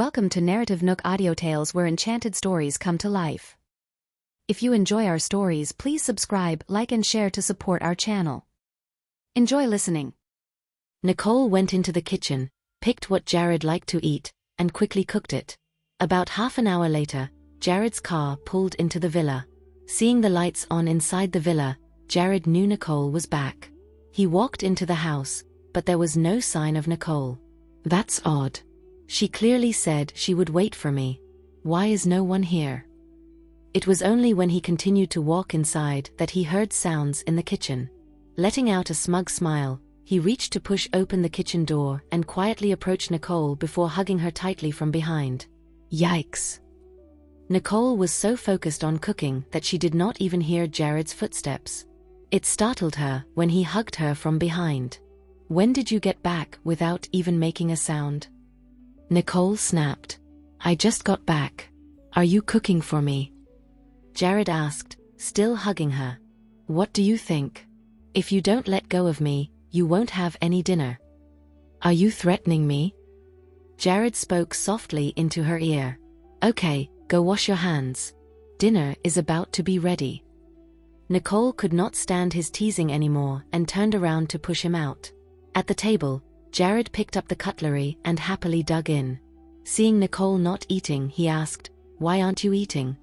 Welcome to NarrativeNook audio tales where enchanted stories come to life. If you enjoy our stories, please subscribe, like and share to support our channel. Enjoy listening. Nicole went into the kitchen, picked what Jared liked to eat, and quickly cooked it. About half an hour later, Jared's car pulled into the villa. Seeing the lights on inside the villa, Jared knew Nicole was back. He walked into the house, but there was no sign of Nicole. "That's odd. She clearly said she would wait for me. Why is no one here?" It was only when he continued to walk inside that he heard sounds in the kitchen. Letting out a smug smile, he reached to push open the kitchen door and quietly approached Nicole before hugging her tightly from behind. Yikes! Nicole was so focused on cooking that she did not even hear Jared's footsteps. It startled her when he hugged her from behind. "When did you get back without even making a sound?" Nicole snapped. "I just got back. Are you cooking for me?" Jared asked, still hugging her. "What do you think? If you don't let go of me, you won't have any dinner." "Are you threatening me?" Jared spoke softly into her ear. "Okay, go wash your hands. Dinner is about to be ready." Nicole could not stand his teasing anymore and turned around to push him out. At the table, Jared picked up the cutlery and happily dug in. Seeing Nicole not eating, he asked, "Why aren't you eating?"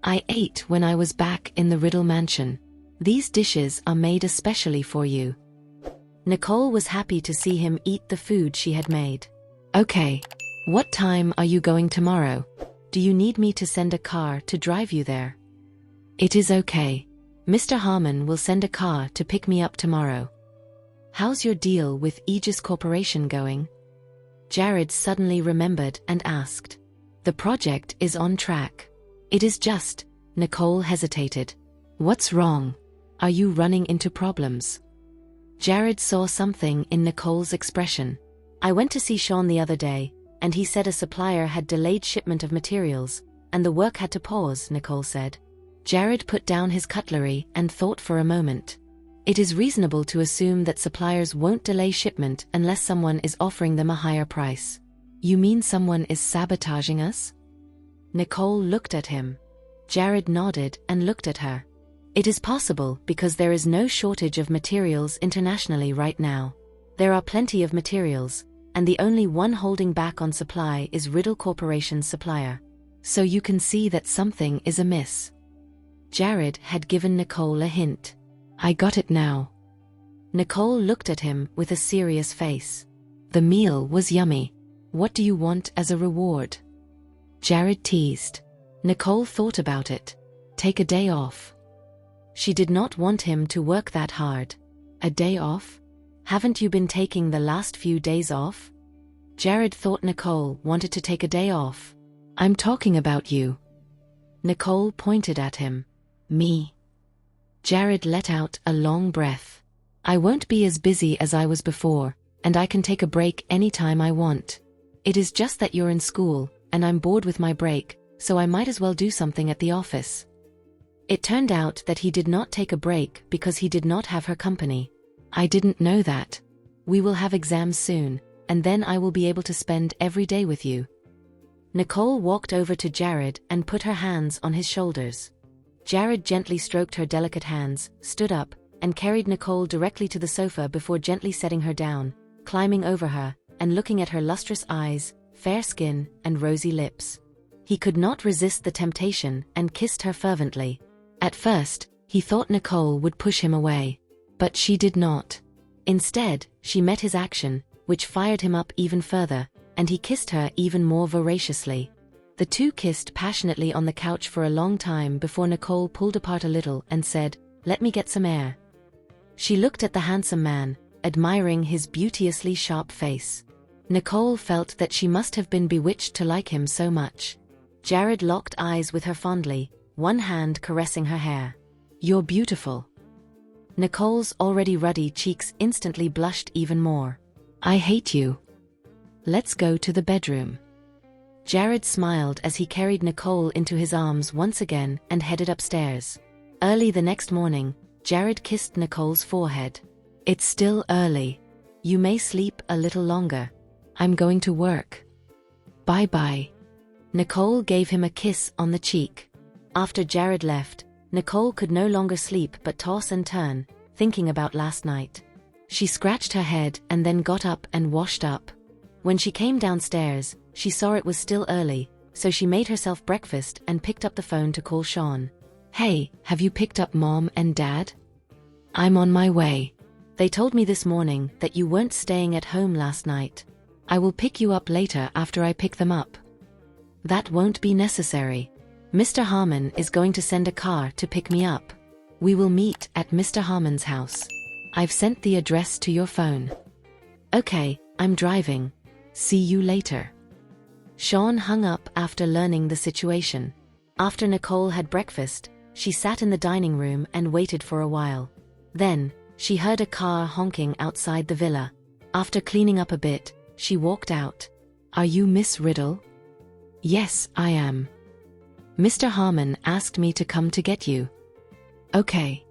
"I ate when I was back in the Riddle Mansion. These dishes are made especially for you." Nicole was happy to see him eat the food she had made. "Okay. What time are you going tomorrow? Do you need me to send a car to drive you there?" "It is okay. Mr. Harmon will send a car to pick me up tomorrow." "How's your deal with Aegis Corporation going?" Jared suddenly remembered and asked. "The project is on track. It is just..." Nicole hesitated. "What's wrong? Are you running into problems?" Jared saw something in Nicole's expression. "I went to see Sean the other day, and he said a supplier had delayed shipment of materials, and the work had to pause," Nicole said. Jared put down his cutlery and thought for a moment. It is reasonable to assume that suppliers won't delay shipment unless someone is offering them a higher price. "You mean someone is sabotaging us?" Nicole looked at him. Jared nodded and looked at her. "It is possible because there is no shortage of materials internationally right now. There are plenty of materials, and the only one holding back on supply is Riddle Corporation's supplier. So you can see that something is amiss." Jared had given Nicole a hint. "I got it now." Nicole looked at him with a serious face. "The meal was yummy. What do you want as a reward?" Jared teased. Nicole thought about it. "Take a day off." She did not want him to work that hard. "A day off? Haven't you been taking the last few days off?" Jared thought Nicole wanted to take a day off. "I'm talking about you." Nicole pointed at him. "Me?" Jared let out a long breath. "I won't be as busy as I was before, and I can take a break anytime I want. It is just that you're in school, and I'm bored with my break, so I might as well do something at the office." It turned out that he did not take a break because he did not have her company. "I didn't know that. We will have exams soon, and then I will be able to spend every day with you." Nicole walked over to Jared and put her hands on his shoulders. Jared gently stroked her delicate hands, stood up, and carried Nicole directly to the sofa before gently setting her down, climbing over her, and looking at her lustrous eyes, fair skin, and rosy lips. He could not resist the temptation and kissed her fervently. At first, he thought Nicole would push him away. But she did not. Instead, she met his action, which fired him up even further, and he kissed her even more voraciously. The two kissed passionately on the couch for a long time before Nicole pulled apart a little and said, "Let me get some air." She looked at the handsome man, admiring his beauteously sharp face. Nicole felt that she must have been bewitched to like him so much. Jared locked eyes with her fondly, one hand caressing her hair. "You're beautiful." Nicole's already ruddy cheeks instantly blushed even more. "I hate you. Let's go to the bedroom." Jared smiled as he carried Nicole into his arms once again and headed upstairs. Early the next morning, Jared kissed Nicole's forehead. "It's still early. You may sleep a little longer. I'm going to work." Bye-bye. Nicole gave him a kiss on the cheek. After Jared left, Nicole could no longer sleep but toss and turn, thinking about last night. She scratched her head and then got up and washed up. When she came downstairs, she saw it was still early, so she made herself breakfast and picked up the phone to call Sean. Hey, have you picked up Mom and Dad? I'm on my way. They told me this morning that you weren't staying at home last night. I will pick you up later after I pick them up. That won't be necessary. Mr. Harmon is going to send a car to pick me up. We will meet at Mr. Harmon's house. I've sent the address to your phone. Okay, I'm driving. See you later. Sean hung up after learning the situation. After Nicole had breakfast, she sat in the dining room and waited for a while. Then, she heard a car honking outside the villa. After cleaning up a bit, she walked out. Are you Miss Riddle? Yes, I am. Mr. Harmon asked me to come to get you. Okay.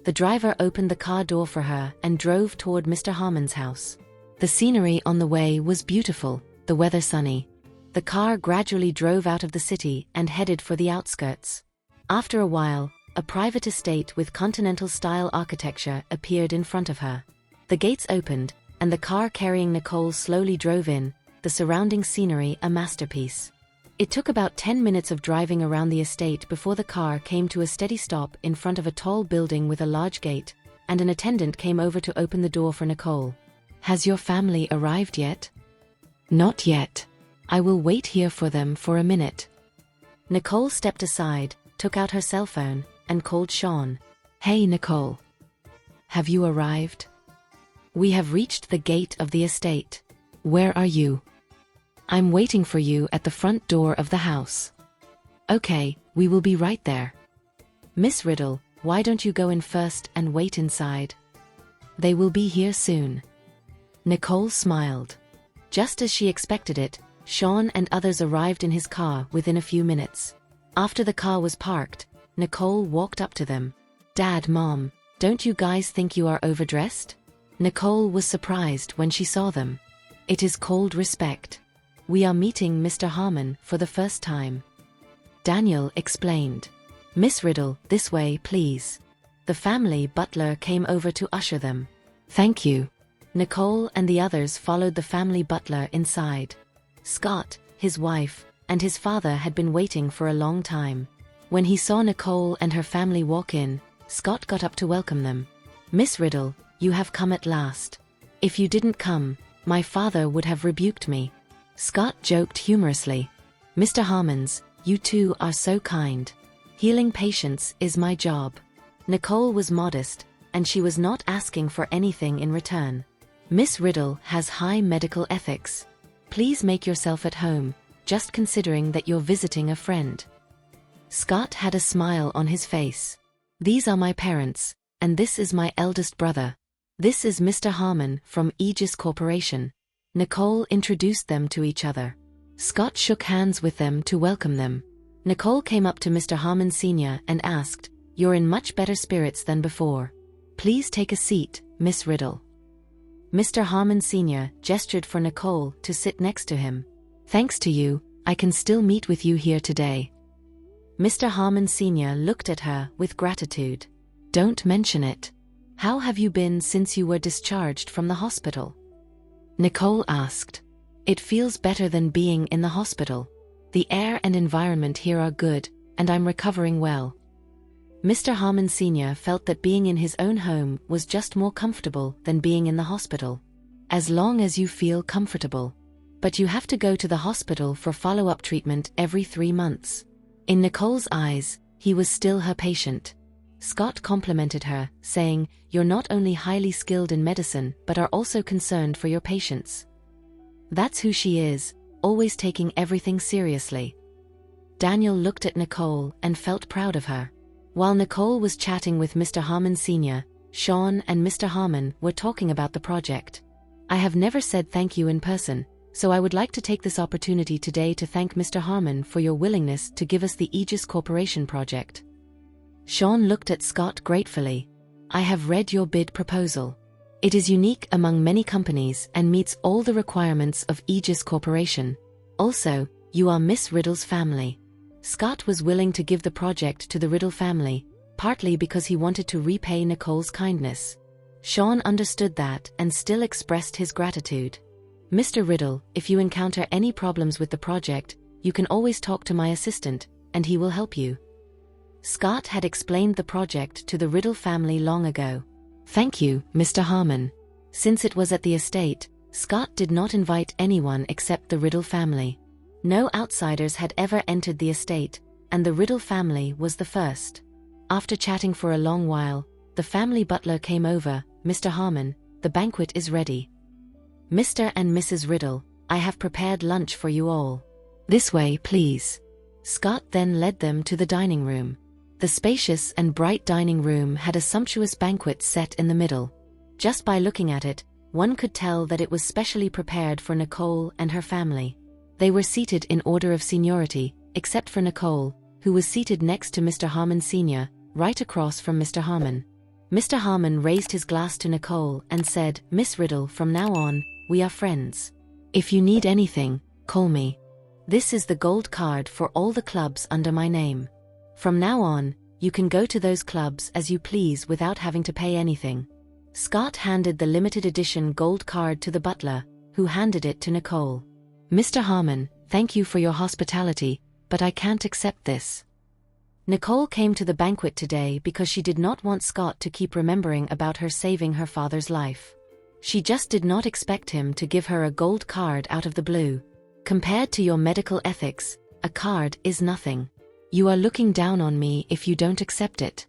The driver opened the car door for her and drove toward Mr. Harmon's house. The scenery on the way was beautiful, the weather sunny. The car gradually drove out of the city and headed for the outskirts. After a while, a private estate with continental-style architecture appeared in front of her. The gates opened, and the car carrying Nicole slowly drove in, the surrounding scenery a masterpiece. It took about 10 minutes of driving around the estate before the car came to a steady stop in front of a tall building with a large gate, and an attendant came over to open the door for Nicole. Has your family arrived yet? Not yet. I will wait here for them for a minute. Nicole stepped aside, took out her cell phone, and called Sean. Hey Nicole. Have you arrived? We have reached the gate of the estate. Where are you? I'm waiting for you at the front door of the house. Okay, we will be right there. Miss Riddle, why don't you go in first and wait inside? They will be here soon. Nicole smiled. Just as she expected it, Sean and others arrived in his car within a few minutes. After the car was parked, Nicole walked up to them. Dad, Mom, don't you guys think you are overdressed? Nicole was surprised when she saw them. It is called respect. We are meeting Mr. Harmon for the first time. Daniel explained. Miss Riddle, this way, please. The family butler came over to usher them. Thank you. Nicole and the others followed the family butler inside. Scott, his wife, and his father had been waiting for a long time. When he saw Nicole and her family walk in, Scott got up to welcome them. Miss Riddle, you have come at last. If you didn't come, my father would have rebuked me. Scott joked humorously. Mr. Harmons, you two are so kind. Healing patients is my job. Nicole was modest, and she was not asking for anything in return. Miss Riddle has high medical ethics. Please make yourself at home, just considering that you're visiting a friend. Scott had a smile on his face. These are my parents, and this is my eldest brother. This is Mr. Harmon from Aegis Corporation. Nicole introduced them to each other. Scott shook hands with them to welcome them. Nicole came up to Mr. Harmon Sr. and asked, You're in much better spirits than before. Please take a seat, Miss Riddle. Mr. Harmon Sr. gestured for Nicole to sit next to him. Thanks to you, I can still meet with you here today. Mr. Harmon Sr. looked at her with gratitude. Don't mention it. How have you been since you were discharged from the hospital? Nicole asked. It feels better than being in the hospital. The air and environment here are good, and I'm recovering well. Mr. Harmon Sr. felt that being in his own home was just more comfortable than being in the hospital. As long as you feel comfortable. But you have to go to the hospital for follow-up treatment every 3 months. In Nicole's eyes, he was still her patient. Scott complimented her, saying, You're not only highly skilled in medicine but are also concerned for your patients. That's who she is, always taking everything seriously. Daniel looked at Nicole and felt proud of her. While Nicole was chatting with Mr. Harmon Sr., Sean and Mr. Harmon were talking about the project. I have never said thank you in person, so I would like to take this opportunity today to thank Mr. Harmon for your willingness to give us the Aegis Corporation project. Sean looked at Scott gratefully. I have read your bid proposal. It is unique among many companies and meets all the requirements of Aegis Corporation. Also, you are Miss Riddle's family. Scott was willing to give the project to the Riddle family, partly because he wanted to repay Nicole's kindness. Sean understood that and still expressed his gratitude. Mr. Riddle, if you encounter any problems with the project, you can always talk to my assistant, and he will help you. Scott had explained the project to the Riddle family long ago. Thank you, Mr. Harmon. Since it was at the estate, Scott did not invite anyone except the Riddle family. No outsiders had ever entered the estate, and the Riddle family was the first. After chatting for a long while, the family butler came over. Mr. Harmon, the banquet is ready. Mr. and Mrs. Riddle, I have prepared lunch for you all. This way, please. Scott then led them to the dining room. The spacious and bright dining room had a sumptuous banquet set in the middle. Just by looking at it, one could tell that it was specially prepared for Nicole and her family. They were seated in order of seniority, except for Nicole, who was seated next to Mr. Harmon Sr., right across from Mr. Harmon. Mr. Harmon raised his glass to Nicole and said, Miss Riddle, from now on, we are friends. If you need anything, call me. This is the gold card for all the clubs under my name. From now on, you can go to those clubs as you please without having to pay anything. Scott handed the limited edition gold card to the butler, who handed it to Nicole. Mr. Harmon, thank you for your hospitality, but I can't accept this. Nicole came to the banquet today because she did not want Scott to keep remembering about her saving her father's life. She just did not expect him to give her a gold card out of the blue. Compared to your medical ethics, a card is nothing. You are looking down on me if you don't accept it.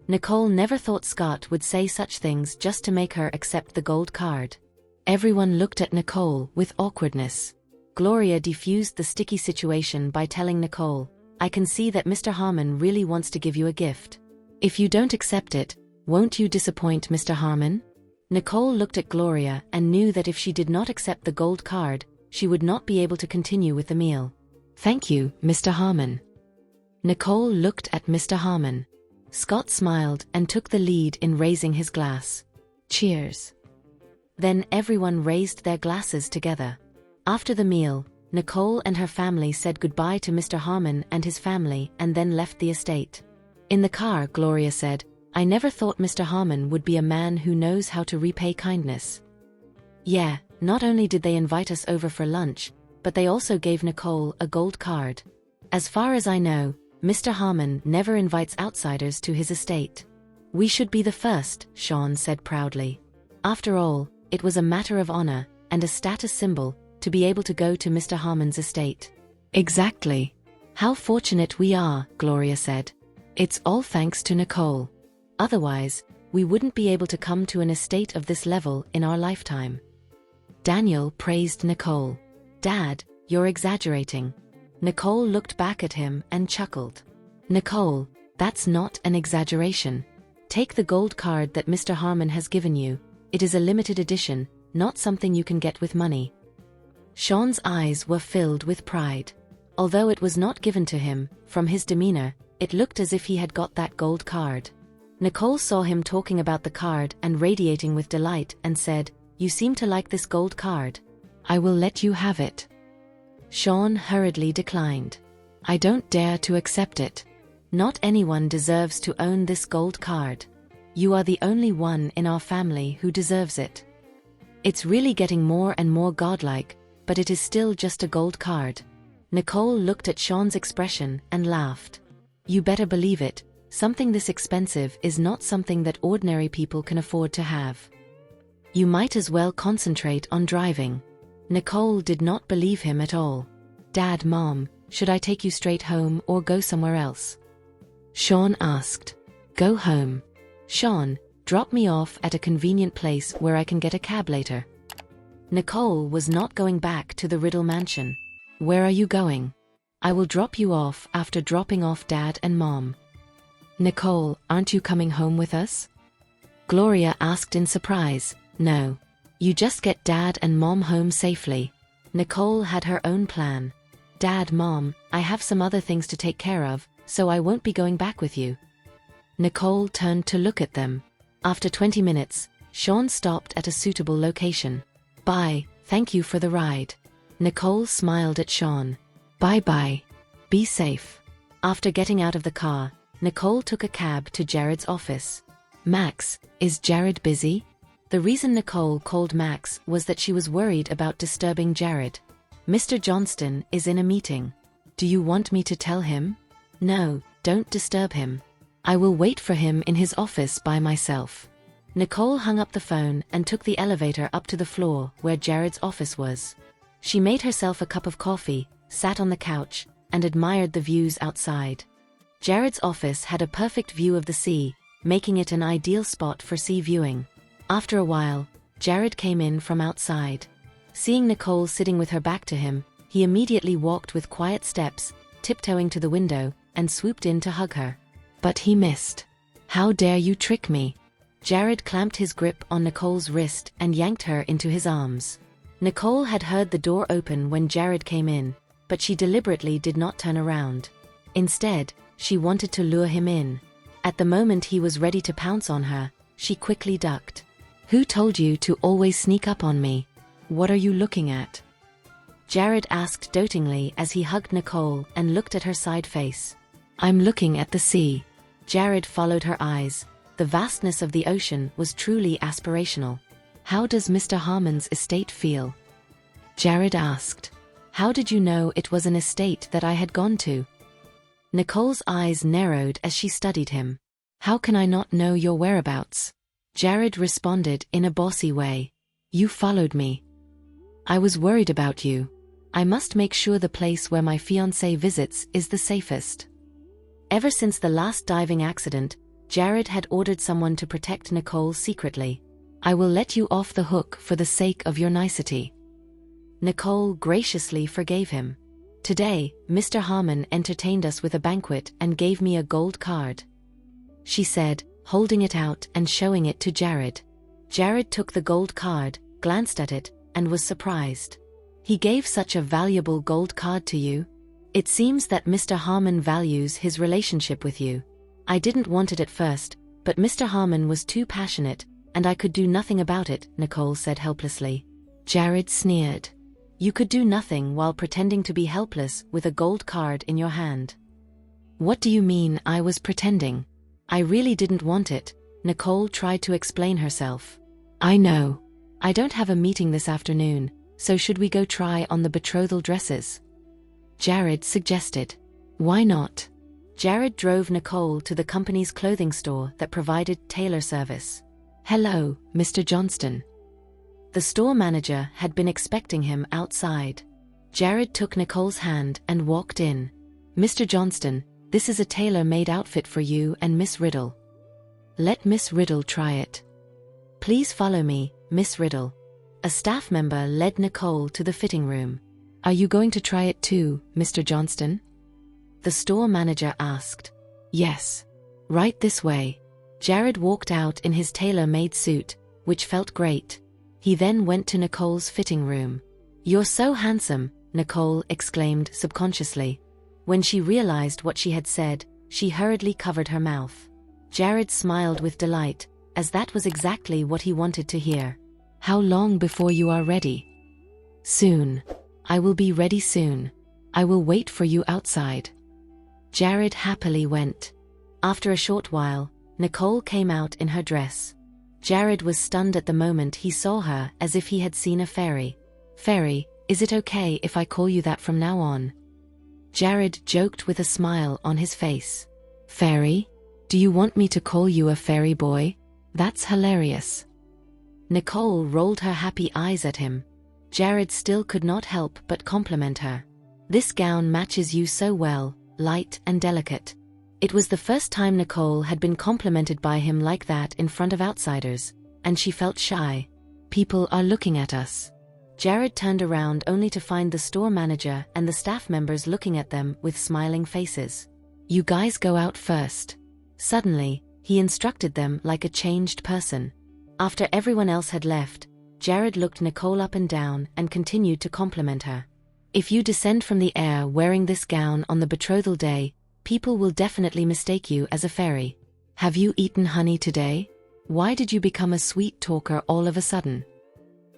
Nicole never thought Scott would say such things just to make her accept the gold card. Everyone looked at Nicole with awkwardness. Gloria diffused the sticky situation by telling Nicole, I can see that Mr. Harmon really wants to give you a gift. If you don't accept it, won't you disappoint Mr. Harmon? Nicole looked at Gloria and knew that if she did not accept the gold card, she would not be able to continue with the meal. Thank you, Mr. Harmon. Nicole looked at Mr. Harmon. Scott smiled and took the lead in raising his glass. Cheers. Then everyone raised their glasses together. After the meal, Nicole and her family said goodbye to Mr. Harmon and his family and then left the estate. In the car, Gloria said, I never thought Mr. Harmon would be a man who knows how to repay kindness. Yeah, not only did they invite us over for lunch, but they also gave Nicole a gold card. As far as I know, Mr. Harmon never invites outsiders to his estate. We should be the first, Sean said proudly. After all, it was a matter of honor and a status symbol to be able to go to Mr. Harmon's estate. Exactly. How fortunate we are, Gloria said. It's all thanks to Nicole. Otherwise, we wouldn't be able to come to an estate of this level in our lifetime. Daniel praised Nicole. Dad, you're exaggerating. Nicole looked back at him and chuckled. Nicole, that's not an exaggeration. Take the gold card that Mr. Harmon has given you. It is a limited edition, not something you can get with money. Sean's eyes were filled with pride. Although it was not given to him, from his demeanor, it looked as if he had got that gold card. Nicole saw him talking about the card and radiating with delight and said, You seem to like this gold card. I will let you have it. Sean hurriedly declined. I don't dare to accept it. Not anyone deserves to own this gold card. You are the only one in our family who deserves it. It's really getting more and more godlike, but it is still just a gold card. Nicole looked at Sean's expression and laughed. You better believe it, something this expensive is not something that ordinary people can afford to have. You might as well concentrate on driving. Nicole did not believe him at all. Dad, Mom, should I take you straight home or go somewhere else? Sean asked. Go home. Sean, drop me off at a convenient place where I can get a cab later. Nicole was not going back to the Riddle mansion. Where are you going? I will drop you off after dropping off Dad and Mom. Nicole, aren't you coming home with us? Gloria asked in surprise. No. You just get Dad and Mom home safely. Nicole had her own plan. Dad, Mom, I have some other things to take care of, so I won't be going back with you. Nicole turned to look at them. After 20 minutes, Sean stopped at a suitable location. Bye, thank you for the ride. Nicole smiled at Sean. Bye-bye. Be safe. After getting out of the car, Nicole took a cab to Jared's office. Max, is Jared busy? The reason Nicole called Max was that she was worried about disturbing Jared. Mr. Johnston is in a meeting. Do you want me to tell him? No, don't disturb him. I will wait for him in his office by myself. Nicole hung up the phone and took the elevator up to the floor where Jared's office was. She made herself a cup of coffee, sat on the couch, and admired the views outside. Jared's office had a perfect view of the sea, making it an ideal spot for sea viewing. After a while, Jared came in from outside. Seeing Nicole sitting with her back to him, he immediately walked with quiet steps, tiptoeing to the window, and swooped in to hug her. But he missed. How dare you trick me? Jared clamped his grip on Nicole's wrist and yanked her into his arms. Nicole had heard the door open when Jared came in, but she deliberately did not turn around. Instead, she wanted to lure him in. At the moment he was ready to pounce on her, she quickly ducked. Who told you to always sneak up on me? What are you looking at? Jared asked dotingly as he hugged Nicole and looked at her side face. I'm looking at the sea. Jared followed her eyes. The vastness of the ocean was truly aspirational. How does Mr. Harmon's estate feel? Jared asked. How did you know it was an estate that I had gone to? Nicole's eyes narrowed as she studied him. How can I not know your whereabouts? Jared responded in a bossy way. You followed me. I was worried about you. I must make sure the place where my fiancé visits is the safest. Ever since the last diving accident, Jared had ordered someone to protect Nicole secretly. I will let you off the hook for the sake of your nicety. Nicole graciously forgave him. Today, Mr. Harmon entertained us with a banquet and gave me a gold card, she said, holding it out and showing it to Jared. Jared took the gold card, glanced at it, and was surprised. He gave such a valuable gold card to you? It seems that Mr. Harmon values his relationship with you. I didn't want it at first, but Mr. Harmon was too passionate, and I could do nothing about it, Nicole said helplessly. Jared sneered. You could do nothing while pretending to be helpless with a gold card in your hand. What do you mean I was pretending? I really didn't want it, Nicole tried to explain herself. I know. I don't have a meeting this afternoon, so should we go try on the betrothal dresses? Jared suggested. Why not? Jared drove Nicole to the company's clothing store that provided tailor service. Hello, Mr. Johnston. The store manager had been expecting him outside. Jared took Nicole's hand and walked in. Mr. Johnston, this is a tailor-made outfit for you and Miss Riddle. Let Miss Riddle try it. Please follow me, Miss Riddle. A staff member led Nicole to the fitting room. Are you going to try it too, Mr. Johnston? The store manager asked. Yes. Right this way. Jared walked out in his tailor-made suit, which felt great. He then went to Nicole's fitting room. You're so handsome, Nicole exclaimed subconsciously. When she realized what she had said, she hurriedly covered her mouth. Jared smiled with delight, as that was exactly what he wanted to hear. How long before you are ready? Soon. I will be ready soon. I will wait for you outside. Jared happily went. After a short while, Nicole came out in her dress. Jared was stunned at the moment he saw her, as if he had seen a fairy. Fairy, is it okay if I call you that from now on? Jared joked with a smile on his face. Fairy? Do you want me to call you a fairy boy? That's hilarious. Nicole rolled her happy eyes at him. Jared still could not help but compliment her. This gown matches you so well, light and delicate. It was the first time Nicole had been complimented by him like that in front of outsiders, and she felt shy. People are looking at us. Jared turned around only to find the store manager and the staff members looking at them with smiling faces. You guys go out first. Suddenly, he instructed them like a changed person. After everyone else had left, Jared looked Nicole up and down and continued to compliment her. If you descend from the air wearing this gown on the betrothal day, people will definitely mistake you as a fairy. Have you eaten honey today? Why did you become a sweet talker all of a sudden?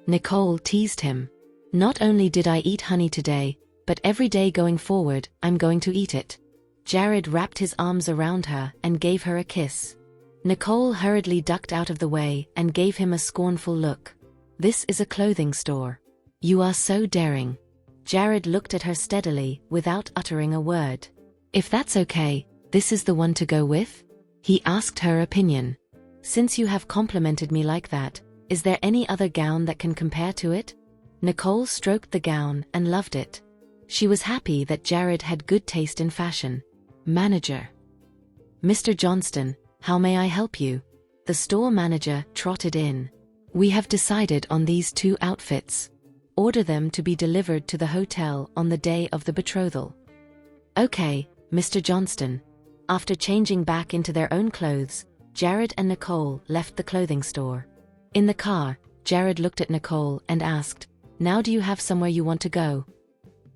Nicole teased him. Not only did I eat honey today, but every day going forward, I'm going to eat it. Jared wrapped his arms around her and gave her a kiss. Nicole hurriedly ducked out of the way and gave him a scornful look. This is a clothing store. You are so daring. Jared looked at her steadily without uttering a word. If that's okay, this is the one to go with? He asked her opinion. Since you have complimented me like that, is there any other gown that can compare to it? Nicole stroked the gown and loved it. She was happy that Jared had good taste in fashion. Manager. Mr. Johnston, how may I help you? The store manager trotted in. We have decided on these 2 outfits. Order them to be delivered to the hotel on the day of the betrothal. Okay, Mr. Johnston. After changing back into their own clothes, Jared and Nicole left the clothing store. In the car, Jared looked at Nicole and asked, Now do you have somewhere you want to go?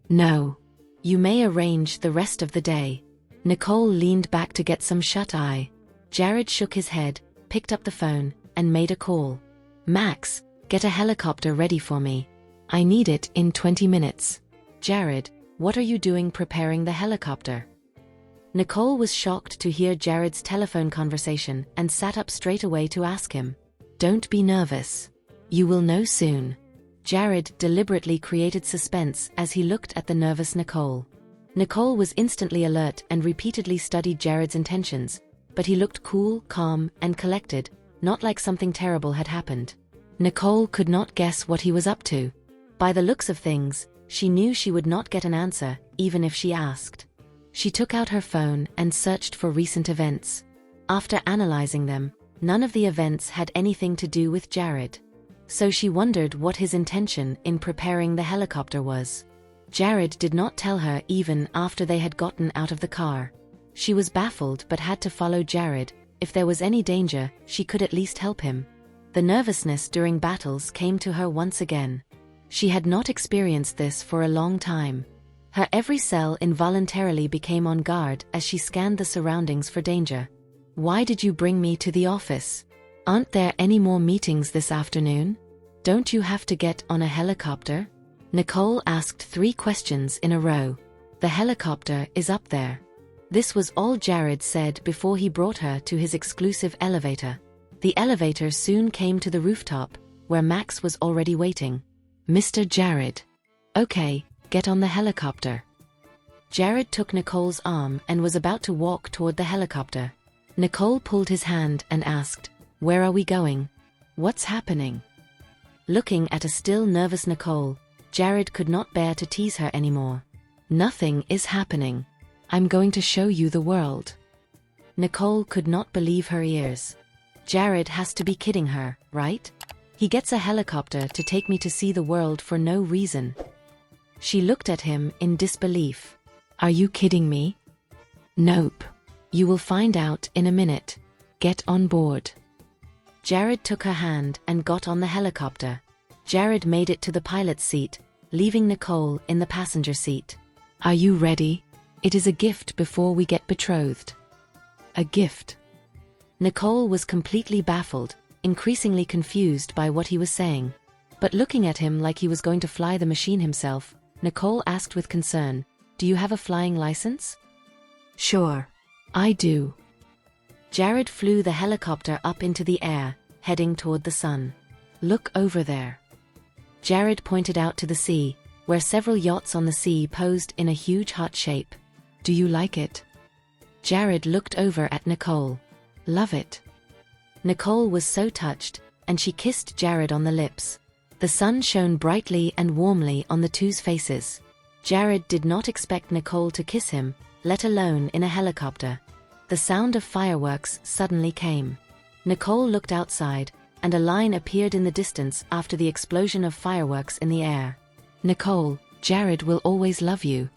No. You may arrange the rest of the day. Nicole leaned back to get some shut-eye. Jared shook his head, picked up the phone, and made a call. Max, get a helicopter ready for me. I need it in 20 minutes. Jared, what are you doing preparing the helicopter? Nicole was shocked to hear Jared's telephone conversation and sat up straight away to ask him. Don't be nervous. You will know soon. Jared deliberately created suspense as he looked at the nervous Nicole. Nicole was instantly alert and repeatedly studied Jared's intentions, but he looked cool, calm, and collected, not like something terrible had happened. Nicole could not guess what he was up to. By the looks of things, she knew she would not get an answer, even if she asked. She took out her phone and searched for recent events. After analyzing them, none of the events had anything to do with Jared. So she wondered what his intention in preparing the helicopter was. Jared did not tell her even after they had gotten out of the car. She was baffled but had to follow Jared. If there was any danger, she could at least help him. The nervousness during battles came to her once again. She had not experienced this for a long time. Her every cell involuntarily became on guard as she scanned the surroundings for danger. Why did you bring me to the office? Aren't there any more meetings this afternoon? Don't you have to get on a helicopter? Nicole asked 3 questions in a row. The helicopter is up there. This was all Jared said before he brought her to his exclusive elevator. The elevator soon came to the rooftop, where Max was already waiting. Mr. Jared. Okay, get on the helicopter. Jared took Nicole's arm and was about to walk toward the helicopter. Nicole pulled his hand and asked, Where are we going? What's happening? Looking at a still nervous Nicole, Jared could not bear to tease her anymore. Nothing is happening. I'm going to show you the world. Nicole could not believe her ears. Jared has to be kidding her, right? He gets a helicopter to take me to see the world for no reason. She looked at him in disbelief. Are you kidding me? Nope. You will find out in a minute. Get on board. Jared took her hand and got on the helicopter. Jared made it to the pilot's seat, leaving Nicole in the passenger seat. Are you ready? It is a gift before we get betrothed. A gift. Nicole was completely baffled, increasingly confused by what he was saying. But looking at him like he was going to fly the machine himself, Nicole asked with concern, Do you have a flying license? Sure. I do. Jared flew the helicopter up into the air, heading toward the sun. Look over there. Jared pointed out to the sea, where several yachts on the sea posed in a huge heart shape. Do you like it? Jared looked over at Nicole. Love it. Nicole was so touched, and she kissed Jared on the lips. The sun shone brightly and warmly on the two's faces. Jared did not expect Nicole to kiss him, let alone in a helicopter. The sound of fireworks suddenly came. Nicole looked outside, and a line appeared in the distance after the explosion of fireworks in the air. Nicole, Jared will always love you.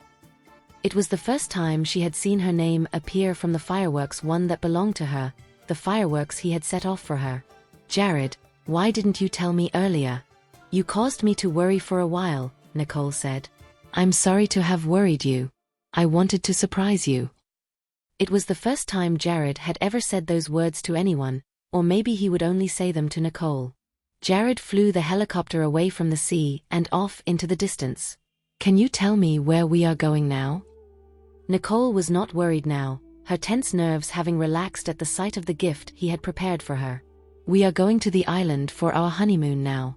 It was the first time she had seen her name appear from the fireworks, one that belonged to her, the fireworks he had set off for her. Jared, why didn't you tell me earlier? You caused me to worry for a while, Nicole said. I'm sorry to have worried you. I wanted to surprise you. It was the first time Jared had ever said those words to anyone, or maybe he would only say them to Nicole. Jared flew the helicopter away from the sea and off into the distance. Can you tell me where we are going now? Nicole was not worried now, her tense nerves having relaxed at the sight of the gift he had prepared for her. We are going to the island for our honeymoon now.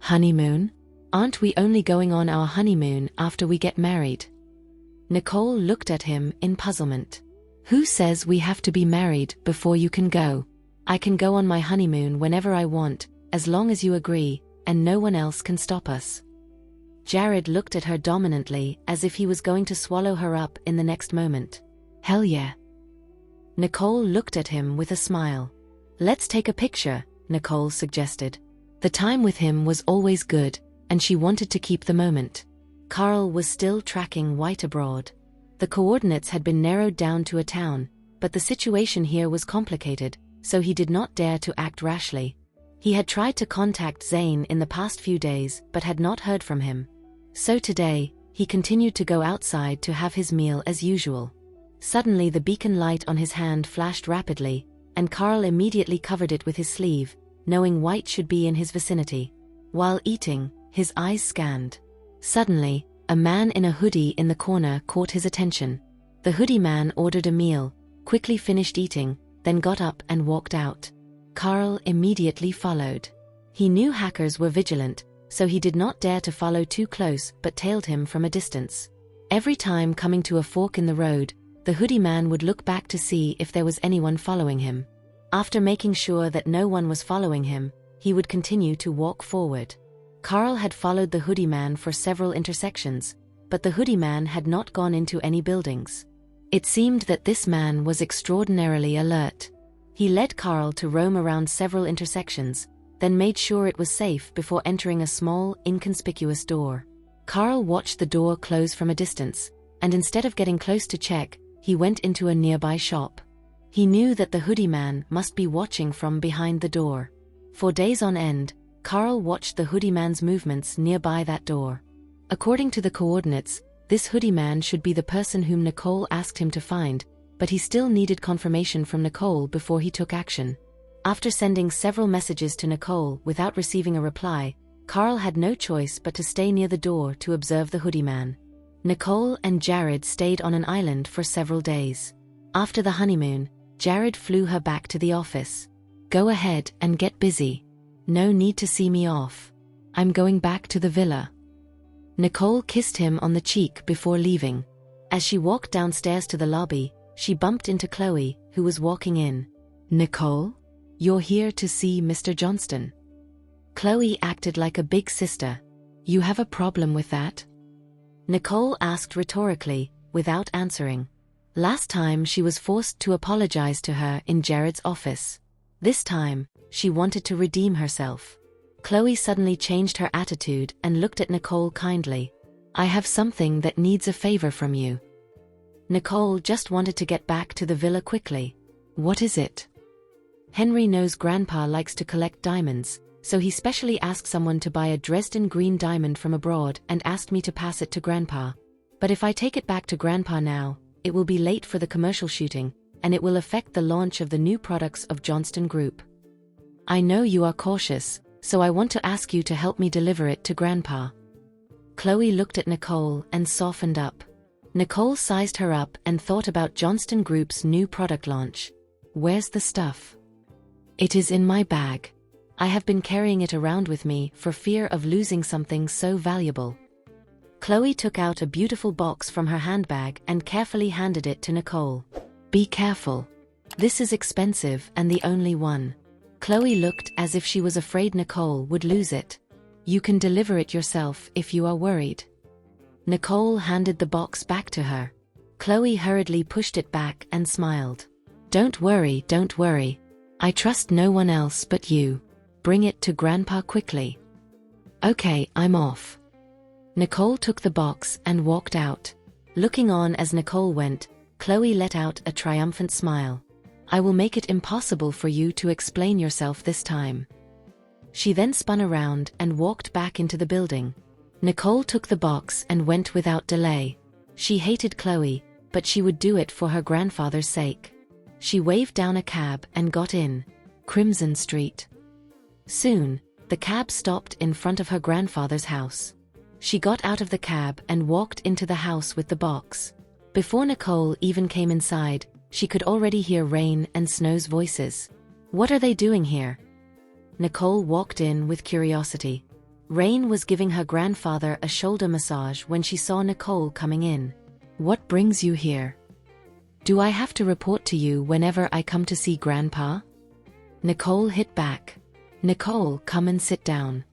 Honeymoon? Aren't we only going on our honeymoon after we get married? Nicole looked at him in puzzlement. Who says we have to be married before you can go? I can go on my honeymoon whenever I want, as long as you agree, and no one else can stop us. Jared looked at her dominantly as if he was going to swallow her up in the next moment. Hell yeah. Nicole looked at him with a smile. Let's take a picture, Nicole suggested. The time with him was always good, and she wanted to keep the moment. Carl was still tracking White abroad. The coordinates had been narrowed down to a town, but the situation here was complicated, so he did not dare to act rashly. He had tried to contact Zane in the past few days but had not heard from him. So today, he continued to go outside to have his meal as usual. Suddenly the beacon light on his hand flashed rapidly, and Carl immediately covered it with his sleeve, knowing White should be in his vicinity. While eating, his eyes scanned. Suddenly, a man in a hoodie in the corner caught his attention. The hoodie man ordered a meal, quickly finished eating, then got up and walked out. Carl immediately followed. He knew hackers were vigilant, so he did not dare to follow too close but tailed him from a distance. Every time coming to a fork in the road, the hoodie man would look back to see if there was anyone following him. After making sure that no one was following him, he would continue to walk forward. Carl had followed the hoodie man for several intersections, but the hoodie man had not gone into any buildings. It seemed that this man was extraordinarily alert. He led Carl to roam around several intersections, then made sure it was safe before entering a small, inconspicuous door. Carl watched the door close from a distance, and instead of getting close to check, he went into a nearby shop. He knew that the hoodie man must be watching from behind the door. For days on end, Carl watched the hoodie man's movements nearby that door. According to the coordinates, this hoodie man should be the person whom Nicole asked him to find, but he still needed confirmation from Nicole before he took action. After sending several messages to Nicole without receiving a reply, Carl had no choice but to stay near the door to observe the hoodie man. Nicole and Jared stayed on an island for several days. After the honeymoon, Jared flew her back to the office. Go ahead and get busy. No need to see me off. I'm going back to the villa. Nicole kissed him on the cheek before leaving. As she walked downstairs to the lobby, she bumped into Chloe, who was walking in. Nicole? You're here to see Mr. Johnston. Chloe acted like a big sister. You have a problem with that? Nicole asked rhetorically, without answering. Last time she was forced to apologize to her in Jared's office. This time, she wanted to redeem herself. Chloe suddenly changed her attitude and looked at Nicole kindly. I have something that needs a favor from you. Nicole just wanted to get back to the villa quickly. What is it? Henry knows Grandpa likes to collect diamonds, so he specially asked someone to buy a Dresden green diamond from abroad and asked me to pass it to Grandpa. But if I take it back to Grandpa now, it will be late for the commercial shooting, and it will affect the launch of the new products of Johnston Group. I know you are cautious, so I want to ask you to help me deliver it to Grandpa. Chloe looked at Nicole and softened up. Nicole sized her up and thought about Johnston Group's new product launch. Where's the stuff? It is in my bag. I have been carrying it around with me for fear of losing something so valuable. Chloe took out a beautiful box from her handbag and carefully handed it to Nicole. Be careful. This is expensive and the only one. Chloe looked as if she was afraid Nicole would lose it. You can deliver it yourself if you are worried. Nicole handed the box back to her. Chloe hurriedly pushed it back and smiled. Don't worry, don't worry. I trust no one else but you. Bring it to Grandpa quickly. Okay, I'm off. Nicole took the box and walked out. Looking on as Nicole went, Chloe let out a triumphant smile. I will make it impossible for you to explain yourself this time. She then spun around and walked back into the building. Nicole took the box and went without delay. She hated Chloe, but she would do it for her grandfather's sake. She waved down a cab and got in. Crimson Street. Soon, The cab stopped in front of her grandfather's house. She got out of the cab and walked into the house with the box. Before Nicole even came inside, she could already hear Rain and Snow's voices. What are they doing here? Nicole walked in with curiosity. Rain was giving her grandfather a shoulder massage when she saw Nicole coming in. What brings you here? Do I have to report to you whenever I come to see Grandpa? Nicole hit back. Nicole, come and sit down.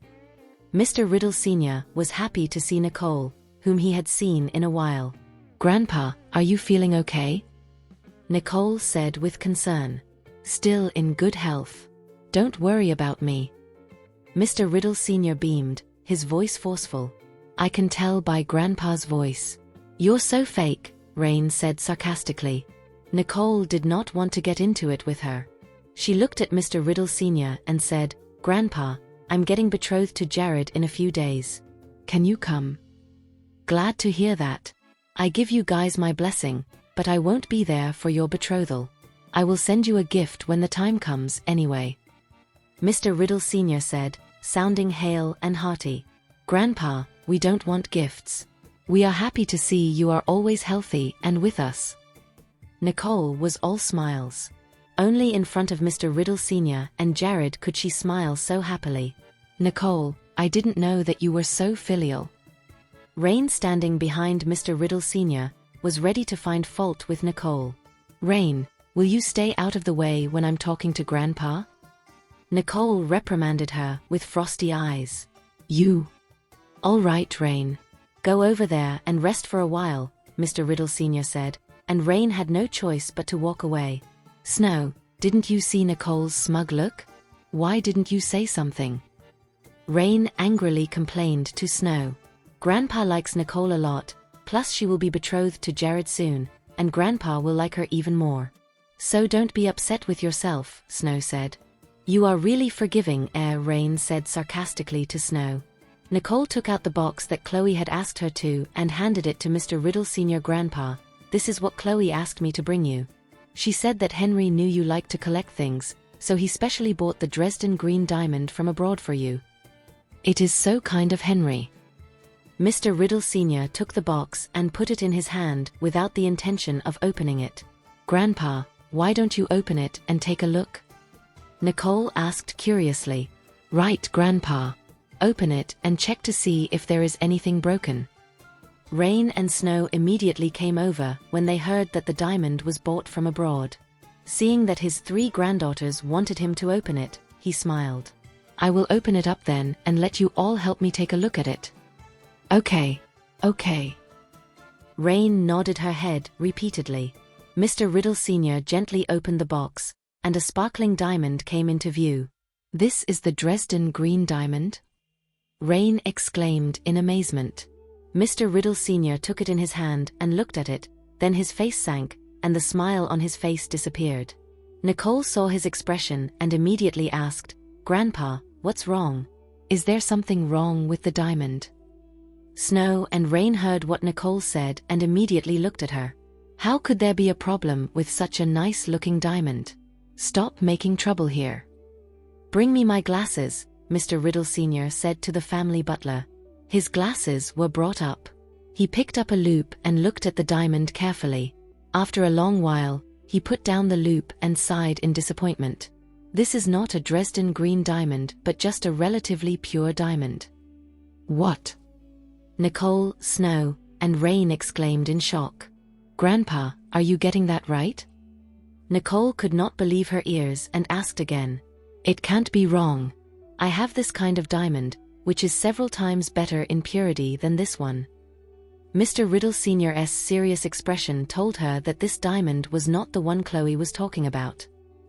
Mr. Riddle Sr. was happy to see Nicole, whom he had seen in a while. Grandpa, are you feeling okay? Nicole said with concern. Still in good health. Don't worry about me. Mr. Riddle Sr. beamed, his voice forceful. I can tell by Grandpa's voice. You're so fake, Rain said sarcastically. Nicole did not want to get into it with her. She looked at Mr. Riddle Sr. and said, Grandpa, I'm getting betrothed to Jared in a few days. Can you come? Glad to hear that. I give you guys my blessing, but I won't be there for your betrothal. I will send you a gift when the time comes anyway. Mr. Riddle Sr. said, sounding hale and hearty. Grandpa, we don't want gifts. We are happy to see you are always healthy and with us. Nicole was all smiles. Only in front of Mr. Riddle Sr. and Jared could she smile so happily. Nicole, I didn't know that you were so filial. Rain, standing behind Mr. Riddle Sr., was ready to find fault with Nicole. Rain, will you stay out of the way when I'm talking to Grandpa? Nicole reprimanded her with frosty eyes. You. All right, Rain. Go over there and rest for a while, Mr. Riddle Sr. said, and Rain had no choice but to walk away. Snow, didn't you see Nicole's smug look? Why didn't you say something? Rain angrily complained to Snow. Grandpa likes Nicole a lot, plus she will be betrothed to Jared soon, and Grandpa will like her even more. So don't be upset with yourself, Snow said. You are really forgiving, Rain said sarcastically to Snow. Nicole took out the box that Chloe had asked her to and handed it to Mr. Riddle Sr. Grandpa. This is what Chloe asked me to bring you. She said that Henry knew you liked to collect things, so he specially bought the Dresden green diamond from abroad for you. It is so kind of Henry. Mr. Riddle Sr. took the box and put it in his hand without the intention of opening it. Grandpa, why don't you open it and take a look? Nicole asked curiously. Right, Grandpa. Open it and check to see if there is anything broken. Rain and Snow immediately came over when they heard that the diamond was bought from abroad. Seeing that his 3 granddaughters wanted him to open it, he smiled. I will open it up then and let you all help me take a look at it. Okay. Rain nodded her head repeatedly. Mr. Riddle Sr. gently opened the box, and a sparkling diamond came into view. This is the Dresden green diamond? Rain exclaimed in amazement. Mr. Riddle Sr. took it in his hand and looked at it, then his face sank, and the smile on his face disappeared. Nicole saw his expression and immediately asked, Grandpa, what's wrong? Is there something wrong with the diamond? Snow and Rain heard what Nicole said and immediately looked at her. How could there be a problem with such a nice-looking diamond? Stop making trouble here. Bring me my glasses, Mr. Riddle Sr. said to the family butler. His glasses were brought up. He picked up a loupe and looked at the diamond carefully. After a long while, he put down the loupe and sighed in disappointment. This is not a Dresden green diamond but just a relatively pure diamond. What? Nicole, Snow, and Rain exclaimed in shock. Grandpa, are you getting that right? Nicole could not believe her ears and asked again. It can't be wrong. I have this kind of diamond, which is several times better in purity than this one. Mr. Riddle Sr.'s serious expression told her that this diamond was not the one Chloe was talking about.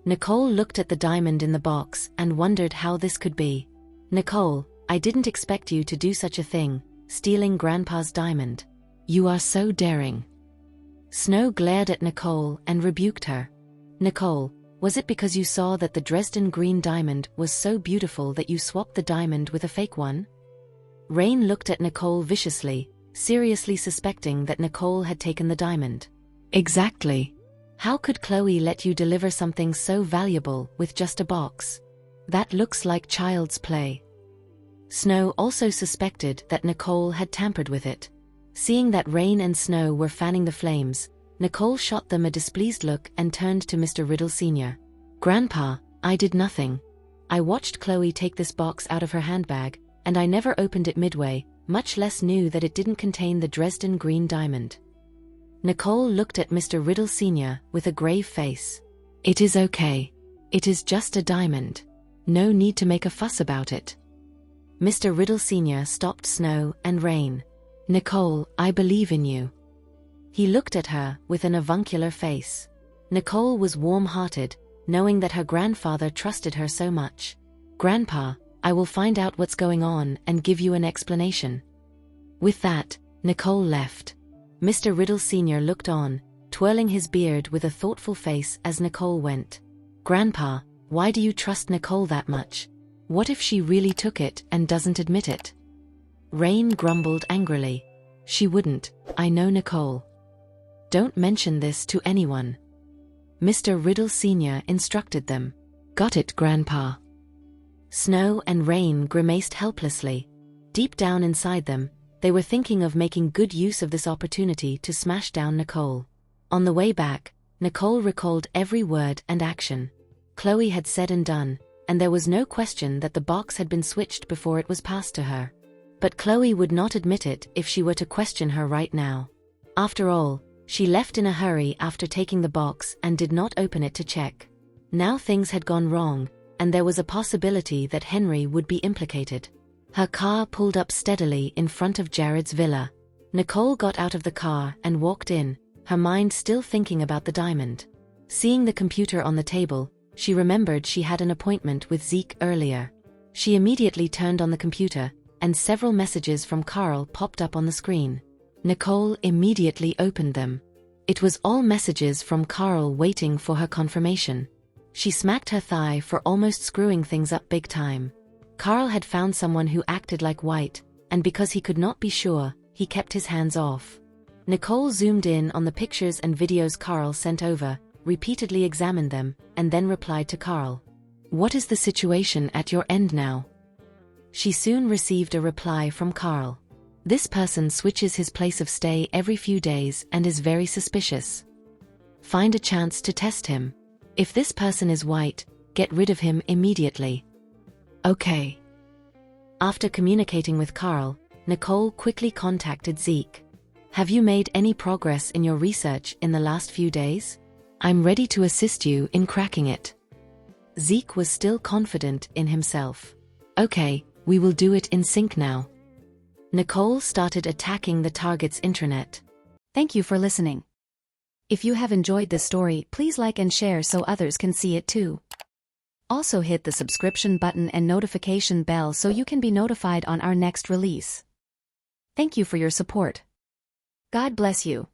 Nicole looked at the diamond in the box and wondered how this could be. Nicole, I didn't expect you to do such a thing, stealing Grandpa's diamond. You are so daring. Snow glared at Nicole and rebuked her. Nicole, was it because you saw that the Dresden green diamond was so beautiful that you swapped the diamond with a fake one? Rain looked at Nicole viciously, seriously suspecting that Nicole had taken the diamond. Exactly. How could Chloe let you deliver something so valuable with just a box? That looks like child's play. Snow also suspected that Nicole had tampered with it. Seeing that Rain and Snow were fanning the flames, Nicole shot them a displeased look and turned to Mr. Riddle Sr. "Grandpa, I did nothing. I watched Chloe take this box out of her handbag, and I never opened it midway, much less knew that it didn't contain the Dresden green diamond." Nicole looked at Mr. Riddle Sr. with a grave face. "It is okay. It is just a diamond. No need to make a fuss about it." Mr. Riddle Sr. stopped Snow and Rain. "Nicole, I believe in you." He looked at her with an avuncular face. Nicole was warm-hearted, knowing that her grandfather trusted her so much. "Grandpa, I will find out what's going on and give you an explanation." With that, Nicole left. Mr. Riddle Sr. looked on, twirling his beard with a thoughtful face as Nicole went. "Grandpa, why do you trust Nicole that much? What if she really took it and doesn't admit it?" Rain grumbled angrily. "She wouldn't, I know Nicole. Don't mention this to anyone." Mr. Riddle Sr. instructed them. "Got it, Grandpa." Snow and Rain grimaced helplessly. Deep down inside them, they were thinking of making good use of this opportunity to smash down Nicole. On the way back, Nicole recalled every word and action Chloe had said and done, and there was no question that the box had been switched before it was passed to her. But Chloe would not admit it if she were to question her right now. After all, she left in a hurry after taking the box and did not open it to check. Now things had gone wrong, and there was a possibility that Henry would be implicated. Her car pulled up steadily in front of Jared's villa. Nicole got out of the car and walked in, her mind still thinking about the diamond. Seeing the computer on the table, she remembered she had an appointment with Zeke earlier. She immediately turned on the computer, and several messages from Carl popped up on the screen. Nicole immediately opened them. It was all messages from Carl waiting for her confirmation. She smacked her thigh for almost screwing things up big time. Carl had found someone who acted like White, and because he could not be sure, he kept his hands off. Nicole zoomed in on the pictures and videos Carl sent over, repeatedly examined them, and then replied to Carl. "What is the situation at your end now?" She soon received a reply from Carl. "This person switches his place of stay every few days and is very suspicious. Find a chance to test him. If this person is White, get rid of him immediately." "Okay." After communicating with Carl, Nicole quickly contacted Zeke. "Have you made any progress in your research in the last few days? I'm ready to assist you in cracking it." Zeke was still confident in himself. "Okay, we will do it in sync now." Nicole started attacking the target's intranet. Thank you for listening. If you have enjoyed this story, please like and share so others can see it too. Also hit the subscription button and notification bell so you can be notified on our next release. Thank you for your support. God bless you.